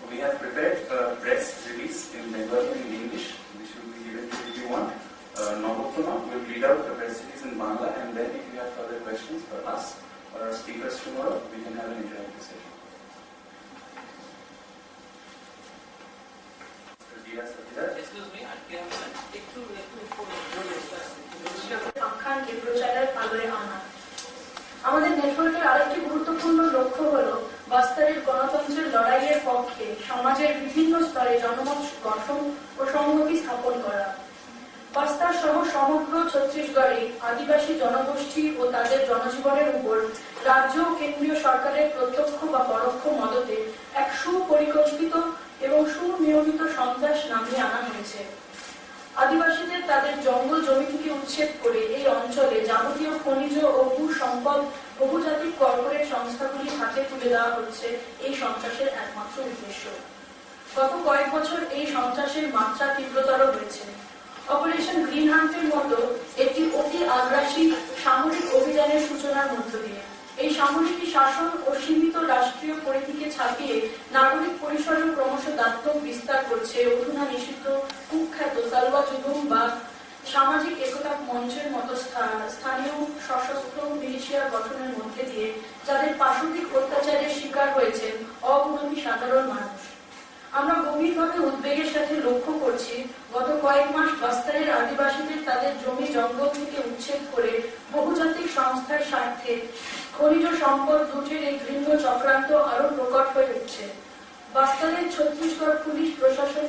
We have prepared a press release in Bengali and in English, which will be given to everyone. Nobutuna will read out the press release in Bangla, and then if you have further questions for us or our speakers tomorrow, we can have an interactive session. Excuse me, আমাদের নেটওয়ার্কের আরেকটি গুরুত্বপূর্ণ লক্ষ্য হল বাস্তারের গণতন্ত্রের লড়াইয়ের পক্ষে সমাজের বিভিন্ন স্তরে জনমত গঠন ও সংহতি স্থাপন করা। বাস্তার সহ সমগ্র ছত্তিশগড়ে আদিবাসী জনগোষ্ঠী ও তাদের জনজীবনের উপর রাজ্য ও কেন্দ্রীয় সরকারের প্রত্যক্ষ বা পরোক্ষ মদতে এক সুপরিকল্পিত এবং সুনিয়মিত সন্ত্রাস নামিয়ে আনা হয়েছে। আদিবাসীদের তাদের জঙ্গল জমি থেকে উচ্ছেদ করে এই অঞ্চলে যাবতীয় খনিজ ও ভূ সম্পদ বহুজাতিক কর্পোরেট সংস্থাগুলির হাতে তুলে দেওয়া হচ্ছে এই সন্ত্রাসের একমাত্র উদ্দেশ্য। গত কয়েক বছর এই সন্ত্রাসের মাত্রা তীব্রতর হয়েছে। অপারেশন গ্রিন হান্টের মতো একটি অতি আগ্রাসী সামরিক অভিযানের সূচনার মধ্য দিয়ে এই সামরিক শাসন ও সীমিত রাষ্ট্রীয় পরিধিকে ছাপিয়ে নাগরিক পরিসরেও ক্রমশ দায়িত্ব বিস্তার করছে অধুনা নিষিদ্ধ কুখ্যাত সালওয়া জুলুম বা সামাজিক একতা মঞ্চের মতো স্থানীয় সশস্ত্র মিলিশিয়া গঠনের মধ্যে দিয়ে, যাদের পাশবিক অত্যাচারের শিকার হয়েছেন অগুণী সাধারণ মানুষ। আমরা গভীরভাবে উদ্বেগের সাথে লক্ষ্য করছি গত কয়েক মাস বাস্তারের আদিবাসীদের তাদের জমি জঙ্গল থেকে উচ্ছেদ করে বহুজাতিক সংস্থার স্বার্থে খনিজ সম্পদ লুটের এই ঘৃণ্য চক্রান্ত আরো প্রকট হয়ে উঠছে। বাস্তারের ছত্তিশগড় পুলিশ প্রশাসন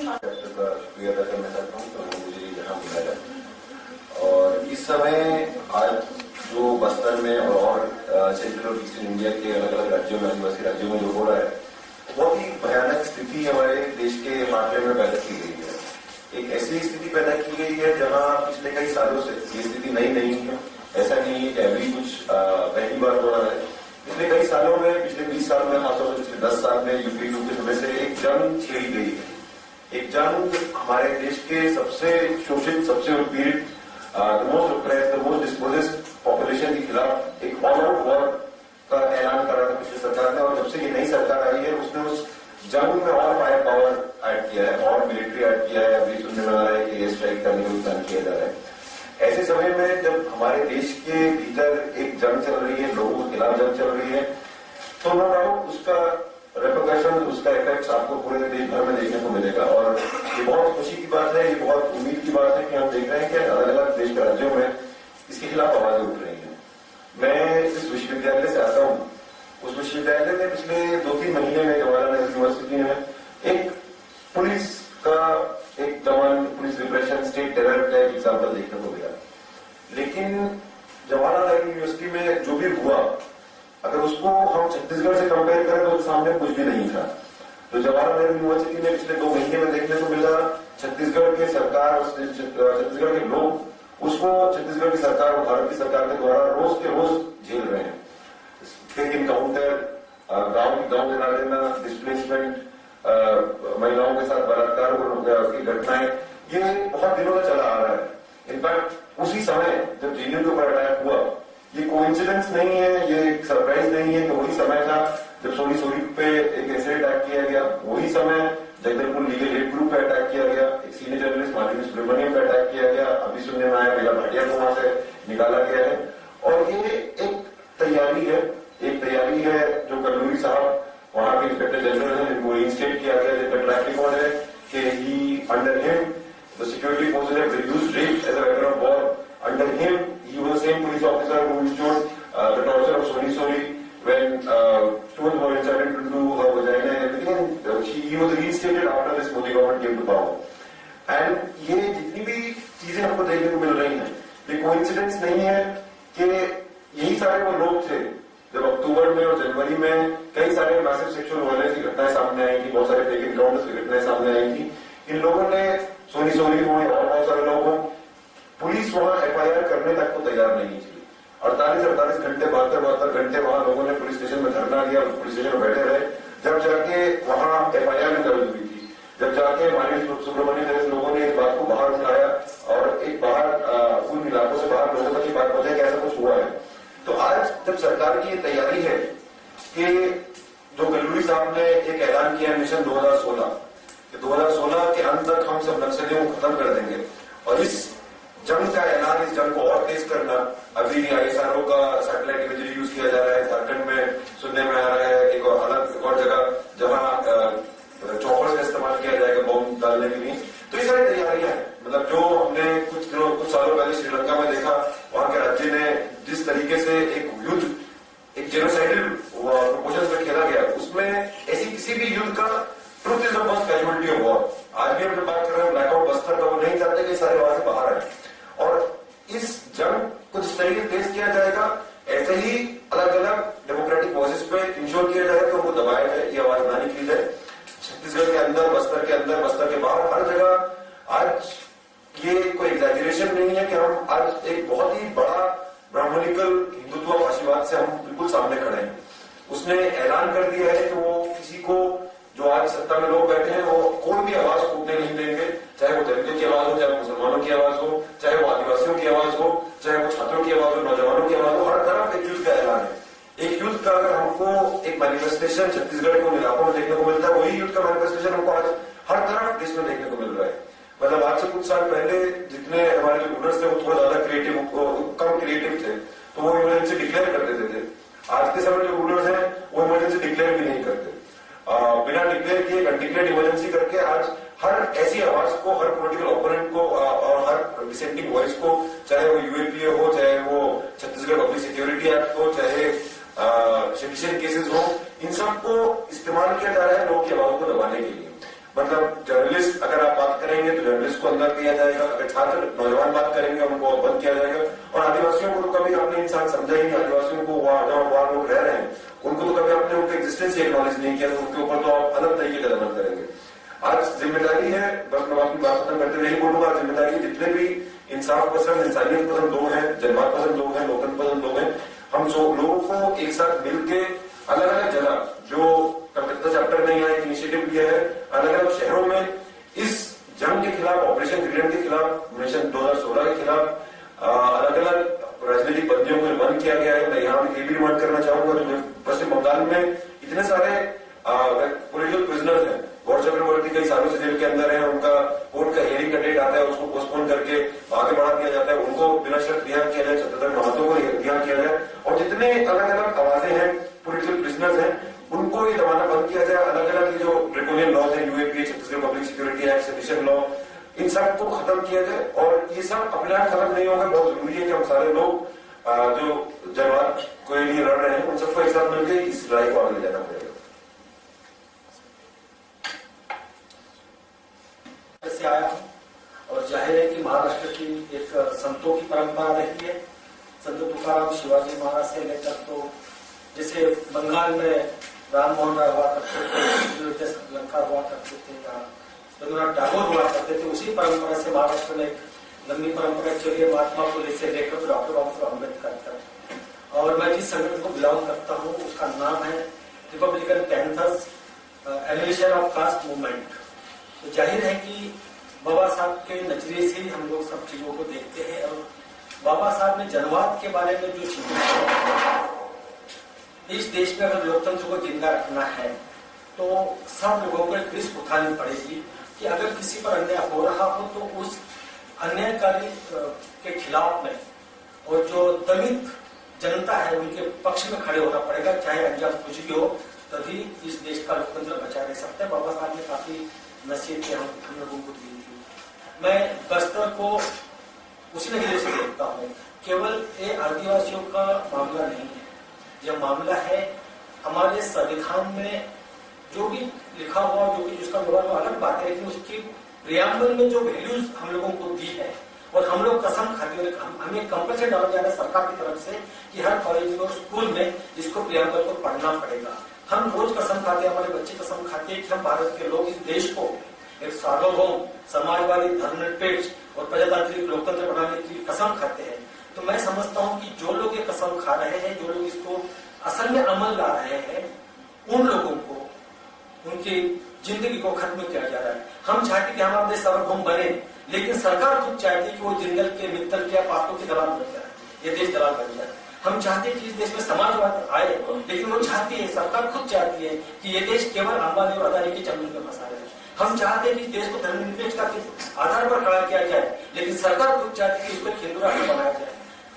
और इस समय आज जो बस्तर में और सेंट्रल और ईस्टर्न इंडिया के अलग अलग राज्यों में, आदिवासी राज्यों में जो हो रहा है, बहुत ही भयानक स्थिति हमारे देश के मामले में पैदा की गई है। एक ऐसी स्थिति पैदा की गई है जहां पिछले कई सालों से ये स्थिति नई नहीं है। ऐसा नहीं है कि अभी कुछ पहली बार हो रहा है। पिछले कई सालों में, पिछले 20 साल में, खासतौर से पिछले 10 साल में यूपी के समय से एक जंग छेड़ी गई है। एक जंग हमारे देश के सबसे शोषित, सबसे उत्पीड़ित, the most oppressed, the most dispossessed population के खिलाफ एक ऑल आउट वॉर का ऐलान करा था पिछली सरकार ने। और जब से ये नई सरकार आई है, उसने उस जंग में और फायर पावर ऐड किया है, और मिलिट्री ऐड किया है। अभी सुनने में आ रहा है कि एयर स्ट्राइक करने का प्लान किया जा रहा है। ऐसे समय में जब हमारे देश के भीतर एक जंग चल रही है, लोगों के खिलाफ जंग चल रही है, तो नो डाउट उसका रेपरकशन, उसका इफेक्ट आपको पूरे देश भर में देखने को मिलेगा। और ये बहुत खुशी की बात है, ये बहुत उम्मीद की बात है कि हम देख रहे हैं कि अलग अलग देश के राज्यों में इसके खिलाफ आवाजें उठ रही हैं। मैं इस विश्वविद्यालय से आता हूँ। उस विश्वविद्यालय में पिछले 2-3 महीने में जवाहरलाल नेहरू यूनिवर्सिटी में एक पुलिस का एक जवान पुलिस रिप्रेशन, स्टेट टेरर का एक एग्जाम्पल देखने को मिला। लेकिन जवाहरलाल नेहरू यूनिवर्सिटी में जो भी हुआ, अगर उसको हम छत्तीसगढ़ से कंपेयर करें तो सामने कुछ भी नहीं था। तो जवाहरलाल नेहरू यूनिवर्सिटी में पिछले 2 महीने में देखने को मिला छत्तीसगढ़ की सरकार, छत्तीसगढ़ के लोग उसको छत्तीसगढ़ की सरकार और भारत की सरकार के द्वारा रोज के रोज झेल रहे हैं। फेक इनकाउंटर, गांव गिरा देना, डिस्प्लेसमेंट, महिलाओं के साथ बलात्कार की घटनाएं, ये बहुत दिनों से चला आ रहा है। इनफैक्ट उसी समय जब जीएनयू के ऊपर अटैक हुआ, ये कोइंसिडेंस नहीं है, ये सरप्राइज नहीं है कि वही समय था जब सोनी पे एक ऐसे अटैक किया गया, वही समय Jagdalpur Trinamool legal ad group पे अटैक किया गया, एक सीनियर जर्नलिस्ट माधवी सुब्रमण्यम पे अटैक किया गया, अभी सुनने में आया बेला भाटिया को वहां से निकाला गया है। और ये एक तैयारी है जो कल्लूरी साहब वहां के इंस्पेक्टर जनरल है, जिनको इंस्टेट किया गया, जिनका ट्रैक रिकॉर्ड है कि he under him the security forces have reduced rape as a weapon of war. Under him he was the same police officer who ensured the torture of Soni Soni when stones were inserted into her vagina and everything, and he was reinstated after this Modi government came to power. And ये जितनी भी चीजें हमको देखने को मिल रही हैं, ये कोइंसिडेंस नहीं है कि यही सारे वो लोग थे जब अक्टूबर में और जनवरी में कई सारे मैसिव सेक्सुअल वायलेंस की घटनाएं सामने आई थी, बहुत सारे फेक एनकाउंटर्स की घटनाएं सामने आई थी। इन लोगों ने सोनी सोनी हुए और बहुत सारे लोगों, पुलिस वहां FIR करने तक को तैयार नहीं थी। 48 घंटे 72 घंटे वहां लोगों ने पुलिस स्टेशन में धरना दिया, पुलिस स्टेशन में बैठे रहे, जब जाके वहां FIR में दर्ज हुई थी, जब जाके माननीय सुब्रमण्यम जैसे लोगों ने इस बात को बाहर उठाया और एक बाहर उन इलाकों से बाहर लोगों तक ये बात पहुंचाई कि ऐसा कुछ हुआ है। तो आज जब सरकार की ये तैयारी है कि जो कल्लूरी साहब ने एक ऐलान किया मिशन 2016 कि 2016 के अंत तक हम सब नक्सलियों को खत्म कर देंगे, और इस जंग का ऐलान, इस जंग को और तेज करना, अभी ISRO का सैटेलाइट इमेजरी यूज किया जा रहा है, झारखंड में सुनने में आ रहा है एक और जगह जहां चॉपर्स का इस्तेमाल किया जाएगा बॉम्ब डालने के लिए। तो ये सारी तैयारियां हैं, मतलब जो हमने कुछ सालों पहले श्रीलंका में देखा, वहां के राज्य ने जिस तरीके से एक युद्ध, एक जेनोसाइडल प्रोपोर्शंस में खेला गया, उसमें ऐसी किसी भी युद्ध का truth is the first casualty of war. आज भी हम जब बात कर रहे हैं ब्लैकआउट बस्तर का, वो नहीं चाहते कि सारे वहां से बाहर आए, और इस जंग को जिस तरीके से तेज किया जाएगा, ऐसे ही अलग अलग डेमोक्रेटिक वॉइसेस पे इंश्योर किया जाएगा कि उनको दबाया जाए, ये आवाज ना निकली जाए। छत्तीसगढ़ के अंदर, बस्तर के बाहर, हर जगह आज ये कोई एग्जैजरेशन नहीं है कि हम आज एक बहुत ही बड़ा ब्राह्मणिकल हिंदुत्व फाशीवाद से हम बिल्कुल सामने खड़े हैं। उसने ऐलान कर दिया है कि वो किसी को, जो आज सत्ता में लोग बैठे हैं, वो कोई भी आवाज फूटने नहीं देंगे, चाहे वो दलितों की आवाज हो, चाहे वो मुसलमानों की आवाज हो, चाहे वो आदिवासियों की आवाज हो, चाहे वो छात्रों की आवाज हो, नौजवानों की आवाज हो, हर तरफ एक युद्ध का ऐलान है। एक युद्ध का अगर हमको एक मैनिफेस्टेशन छत्तीसगढ़ के उन इलाकों में देखने को मिलता है, वही युद्ध का मैनिफेस्टेशन हमको आज हर तरफ देश में देखने को मिल रहा है। मतलब आज से कुछ साल पहले जितने हमारे जो रूलर्स थे वो थोड़ा ज्यादा कम क्रिएटिव थे, तो वो इमरजेंसी डिक्लेयर कर देते थे। आज के समय जो रूलर्स हैं वो इमरजेंसी डिक्लेयर भी नहीं करते, बिना डिक्लेयर किए अनडिक्लेयर्ड इमरजेंसी करके आज हर ऐसी आवाज को, हर पॉलिटिकल ओपोनेंट को और हर डिसेंटिंग वॉइस को, चाहे वो UAPA हो, चाहे वो छत्तीसगढ़ पब्लिक सिक्योरिटी एक्ट हो, चाहे सेडिशन केसेस हो, इन सबको इस्तेमाल किया जा रहा है लोग की आवाज को दबाने के लिए। मतलब जर्नलिस्ट अगर आप बात करेंगे तो जर्नलिस्ट को अंदर किया जाएगा, अगर छात्र नौजवान बात करेंगे उनको बंद किया जाएगा, और आदिवासियों को तो कभी आपने इंसान समझा ही नहीं। आदिवासियों को वहां लोग रह रहे हैं, उनको तो कभी आपने उनका एग्जिस्टेंस ही एक्नॉलेज नहीं किया, तो उनके ऊपर तो आप अलग तरीके का दमन करेंगे। आज जिम्मेदारी है, बस मैं अपनी बात खत्म करते हुए यही बोलूंगा, जिम्मेदारी जितने भी इंसाफ पसंद, इंसानियत पसंद लोग हैं, जनवाद पसंद लोग हैं, लोकतंत्र पसंद लोग हैं, हम सब लोगों को एक साथ मिलके अलग अलग जगह, जो कलकत्ता चैप्टर ने यहाँ एक इनिशिएटिव लिया है, अलग अलग शहरों में इस जंग के खिलाफ, ऑपरेशन ग्रीन के खिलाफ, मिशन 2016 के खिलाफ अलग अलग राजनीतिक बंदियों को बंद किया गया है। मैं यहाँ ये भी रिमांड करना चाहूंगा, जो पश्चिम बंगाल में इतने सारे पॉलिटिकल प्रिजनर्स हैं, गौर चक्रवर्ती कई सालों से जेल के अंदर है, उनका कोर्ट का हियरिंग का डेट आता है, उसको पोस्टपोन करके आगे बढ़ा दिया जाता है, उनको बिना शर्त रिहा किया जाए, छत्रधर महतो को रिहा किया जाए, और जितने अलग अलग आवाजें हैं, पॉलिटिकल प्रिजनर्स हैं, उनको ये दबाना बंद किया जाए। अलग अलग जो ड्रैकोनियन लॉज है, UAPA, Chhattisgarh public security act, sedition law, इन सब को खत्म किया जाए, और ये सब अपने आप खत्म नहीं होगा। बहुत जरूरी है कि हम सारे लोग जो जनवाद के लिए लड़ रहे हैं, उन सबको एक साथ मिलकर इस लड़ाई को आगे ले जाना पड़ेगा। से आया हूँ, और जाहिर है कि महाराष्ट्र की एक संतों की परंपरा रही है। संत तुकाराम शिवाजी महाराज से लेकर, तो जैसे बंगाल में राम मोहन राय हुआ करते थे, लंका हुआ करते थे, या रविन्द्रनाथ टैगोर हुआ करते थे, उसी परंपरा से महाराष्ट्र में एक लंबी परंपरा चली है, महात्मा फुले से लेकर डॉक्टर बाबा अम्बेडकर तक। और मैं जिस संगठन को बिलोंग करता हूँ उसका नाम है Republican panthers elevation of caste movement. तो जाहिर है कि बाबा साहब के नजरिए से ही हम लोग सब चीजों को देखते हैं, और बाबा साहब ने जनवाद के बारे में जो चीजें, इस देश में अगर लोकतंत्र को जिंदा रखना है तो सब लोगों को एक रिस्क उठानी पड़ेगी कि अगर किसी पर अन्याय हो रहा हो तो उस अन्यायकारी के खिलाफ में और जो दलित जनता है उनके पक्ष में खड़े होना पड़ेगा, चाहे अंजाम कुछ भी हो, तभी इस देश का लोकतंत्र बचा रह सकता है। बाबा साहब ने काफी नसीहतें हम लोगों को दी थी। मैं बस्तर को उसी नजरिए से देखता हूँ, केवल ये आदिवासियों का मामला नहीं है, यह मामला है हमारे संविधान में जो भी लिखा हुआ, जो भी जिसका व्यवहार अलग बात है, लेकिन उसकी प्रियम्बल में जो वैल्यूज हम लोगों को दी है और हम लोग कसम खाते हैं, हमें कंपल्सरी डाला जा रहा है सरकार की तरफ से कि हर कॉलेज और स्कूल में इसको प्रियम्बल को पढ़ना पड़ेगा। हम रोज कसम खाते हैं, हमारे बच्चे कसम खाते हैं कि हम भारत के लोग इस देश को एक सार्वभौम समाजवादी धर्मनिरपेक्ष और प्रजातांत्रिक लोकतंत्र बनाने की कसम खाते हैं। तो मैं समझता हूँ कि जो लोग ये कसम खा रहे हैं, जो लोग इसको असल में अमल ला रहे हैं, उन लोगों को उनकी जिंदगी को खत्म किया जा रहा है। हम चाहते कि हमारा देश सार्वभौम बने, लेकिन सरकार खुद चाहती है कि वो जिंदल के मित्तल के पात्रों के दलाल बन जाए, ये देश दलाल बन जाए। हम चाहते हैं कि इस देश में समाजवाद आए, लेकिन वो चाहती है, सरकार खुद चाहती है कि ये देश केवल अंबानी और अदानी के चंगुल में फंसा रहे। हम चाहते हैं कि देश को धर्मनिरपेक्षता के आधार पर खड़ा किया जाए, लेकिन सरकार खुद चाहती है कि इसको हिंदू राष्ट्र बनाया जाए।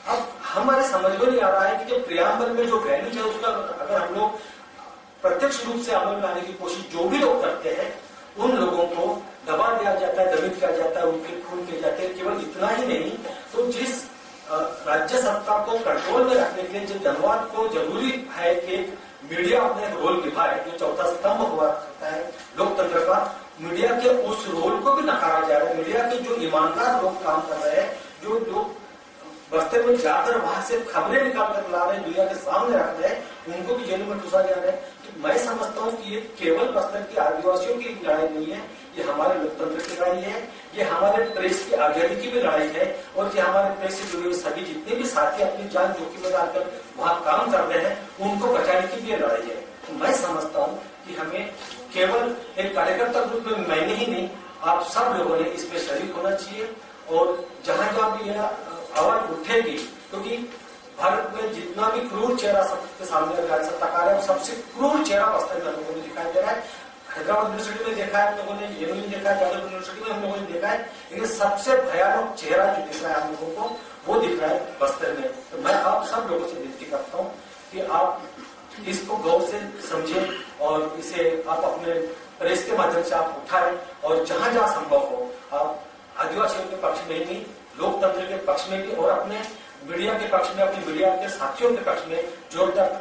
अब हमारे समझ में नहीं आ रहा है कि जो प्रियम्बल में जो वैल्यूज है उसका अगर हम लोग प्रत्यक्ष रूप से अमल में लाने की कोशिश जो भी लोग करते हैं, उन लोगों को दबा दिया जाता है, दमित किया जाता है, उनके खून किए जाते हैं। केवल इतना ही नहीं, तो जिस राज्य सत्ता को कंट्रोल में रखने के लिए जो जनवाद को जरूरी है कि मीडिया अपने रोल निभाए, जो चौथा स्तंभ हुआ करता है लोकतंत्र का, मीडिया के उस रोल को भी नकारा जा रहा है। मीडिया के जो ईमानदार लोग काम कर रहे हैं, जो लोग बस्तर में जाकर वहां से खबरें निकाल कर ला रहे हैं, दुनिया के सामने रख रहे हैं, उनको भी जेल में घुसा जा रहा है। तो मैं समझता हूँ कि ये केवल बस्तर के आदिवासियों की लड़ाई नहीं है, ये हमारे लोकतंत्र की लड़ाई है, ये हमारे प्रेस की आजादी की भी लड़ाई है, और ये हमारे प्रेस से जुड़े हुए सभी जितने भी साथी अपनी जान जोखिम में डालकर वहां काम कर रहे हैं, उनको बचाने की भी लड़ाई है। तो मैं समझता हूँ कि हमें केवल एक कार्यकर्ता के रूप में मैंने ही नहीं, आप सब लोगों ने इसमें शरीक होना चाहिए। और जहां जहां भी यह आवाज उठेगी, क्योंकि भारत में जितना भी क्रूर चेहरा सबके सामने सत्ताकार है, सबसे क्रूर चेहरा बस्तर में लोगों को दिखाई दे रहा है। हैदराबाद यूनिवर्सिटी में देखा है हम लोगों ने, येलो में देखा है, जादवपुर यूनिवर्सिटी में हम लोगों ने देखा है, लेकिन सबसे भयानक चेहरा जो दिख रहा है हम लोगों को, वो दिख रहा है बस्तर में। तो मैं आप सब लोगों से विनती करता हूँ कि आप इसको गौर से समझें और इसे आप अपने प्रेस के माध्यम से आप उठाएं, और जहां जहां संभव हो आप आदिवासियों के पक्ष में ही, लोकतंत्र के पक्ष में भी, और अपने मीडिया के पक्ष में, अपने मीडिया के साथियों के पक्ष में जोरदार